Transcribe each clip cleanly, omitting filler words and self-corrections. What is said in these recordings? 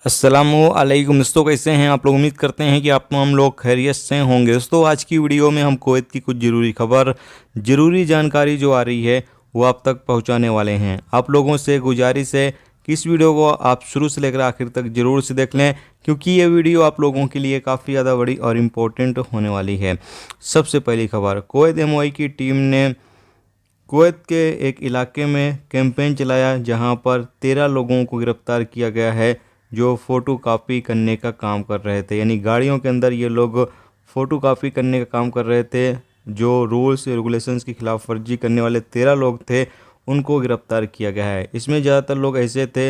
अस्सलामुअलैकुम दोस्तों, कैसे हैं आप लोग। उम्मीद करते हैं कि हम लोग खैरियत से होंगे। दोस्तों, आज की वीडियो में हम कुवैत की कुछ ज़रूरी खबर, ज़रूरी जानकारी जो आ रही है वो आप तक पहुंचाने वाले हैं। आप लोगों से गुजारिश है कि इस वीडियो को आप शुरू से लेकर आखिर तक ज़रूर से देख लें, क्योंकि ये वीडियो आप लोगों के लिए काफ़ी ज़्यादा बड़ी और इम्पोर्टेंट होने वाली है। सबसे पहली खबर, कुवैत एमओआई की टीम ने कुवैत के एक इलाके में कैंपेन चलाया, जहां पर 13 लोगों को गिरफ्तार किया गया है जो फ़ोटो कापी करने का काम कर रहे थे। यानी गाड़ियों के अंदर ये लोग फ़ोटो कापी करने का काम कर रहे थे। जो रूल्स रेगुलेशंस की खिलाफ वर्जी करने वाले 13 लोग थे, उनको गिरफ्तार किया गया है। इसमें ज़्यादातर लोग ऐसे थे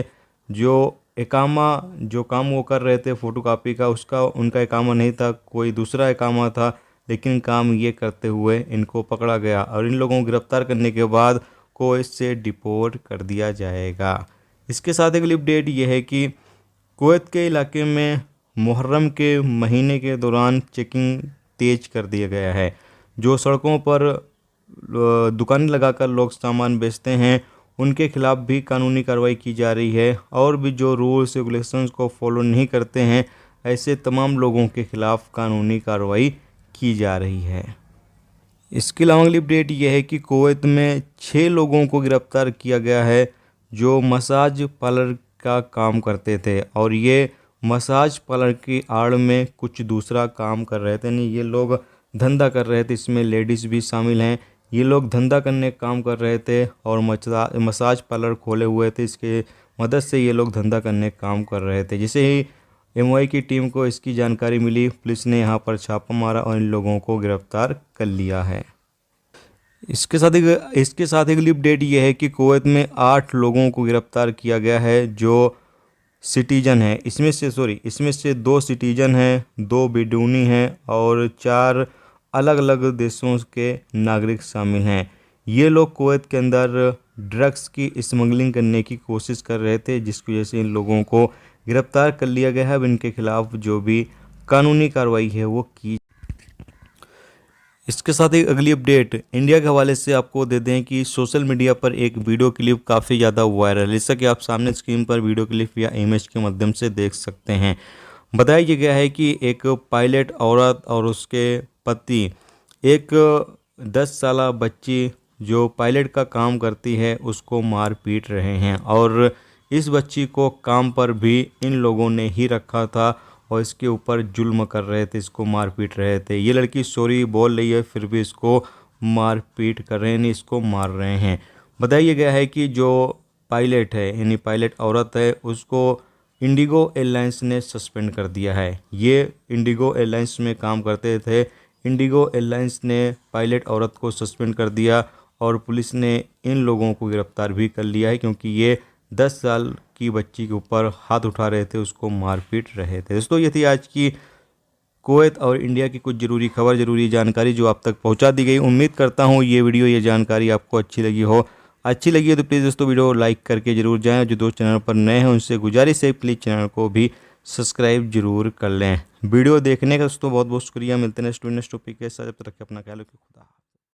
जो जो काम वो कर रहे थे फ़ोटो कापी का, उसका उनका इकामा नहीं था, कोई दूसरा इकामा था, लेकिन काम ये करते हुए इनको पकड़ा गया और इन लोगों को गिरफ्तार करने के बाद कुवैत से डिपोर्ट कर दिया जाएगा। इसके साथ एक अपडेट ये है कि कुवैत के इलाके में मुहर्रम के महीने के दौरान चेकिंग तेज कर दिया गया है। जो सड़कों पर दुकानें लगाकर लोग सामान बेचते हैं, उनके खिलाफ भी कानूनी कार्रवाई की जा रही है। और भी जो रूल्स रेगुलेशंस को फॉलो नहीं करते हैं, ऐसे तमाम लोगों के खिलाफ कानूनी कार्रवाई की जा रही है। इसके अलावा अगली अपडेट यह है कि कुवैत में 6 लोगों को गिरफ्तार किया गया है जो मसाज पार्लर का काम करते थे, और ये मसाज पार्लर की आड़ में कुछ दूसरा काम कर रहे थे। नहीं, ये लोग धंधा कर रहे थे, इसमें लेडीज़ भी शामिल हैं। ये लोग धंधा करने का काम कर रहे थे और मसाज पार्लर खोले हुए थे। इसके मदद से ये लोग धंधा करने का काम कर रहे थे। जैसे ही एमओआई की टीम को इसकी जानकारी मिली, पुलिस ने यहाँ पर छापा मारा और इन लोगों को गिरफ्तार कर लिया है। इसके साथ एक अपडेट ये है कि कुवैत में 8 लोगों को गिरफ्तार किया गया है जो सिटीजन हैं। इसमें से 2 सिटीजन हैं, 2 बिडूनी हैं और 4 अलग अलग देशों के नागरिक शामिल हैं। ये लोग कुवैत के अंदर ड्रग्स की स्मगलिंग करने की कोशिश कर रहे थे, जिसकी वजह से इन लोगों को गिरफ्तार कर लिया गया है। अब इनके खिलाफ जो भी कानूनी कार्रवाई है वो की। इसके साथ ही अगली अपडेट इंडिया के हवाले से आपको दे दें कि सोशल मीडिया पर एक वीडियो क्लिप काफ़ी ज़्यादा वायरल है, जैसा कि आप सामने स्क्रीन पर वीडियो क्लिप या इमेज के माध्यम से देख सकते हैं। बताया गया है कि एक पायलट औरत और उसके पति एक 10 साल बच्ची जो पायलट का काम करती है उसको मार पीट रहे हैं, और इस बच्ची को काम पर भी इन लोगों ने ही रखा था और इसके ऊपर जुल्म कर रहे थे, इसको मार पीट रहे थे। ये लड़की सॉरी बोल रही है, फिर भी इसको मार पीट कर रहे हैं, नहीं इसको मार रहे हैं। बताया गया है कि जो पायलट है, यानी पायलट औरत है, उसको इंडिगो एयरलाइंस ने सस्पेंड कर दिया है। ये इंडिगो एयरलाइंस में काम करते थे। इंडिगो एयरलाइंस ने पायलट औरत को सस्पेंड कर दिया और पुलिस ने इन लोगों को गिरफ्तार भी कर लिया है, क्योंकि ये 10 साल की बच्ची के ऊपर हाथ उठा रहे थे, उसको मारपीट रहे थे। दोस्तों, ये थी आज की कुवैत और इंडिया की कुछ ज़रूरी खबर, ज़रूरी जानकारी जो आप तक पहुंचा दी गई। उम्मीद करता हूं ये वीडियो, ये जानकारी आपको अच्छी लगी हो तो प्लीज़ दोस्तों वीडियो लाइक करके ज़रूर जाएं। जो दोस्त चैनल पर नए हैं उनसे गुजारिश है प्लीज़ चैनल को भी सब्सक्राइब जरूर कर लें। वीडियो देखने का दोस्तों बहुत बहुत शुक्रिया। मिलते हैं नेक्स्ट टॉपिक के साथ, जब तक अपना ख्याल रखिए। खुदा।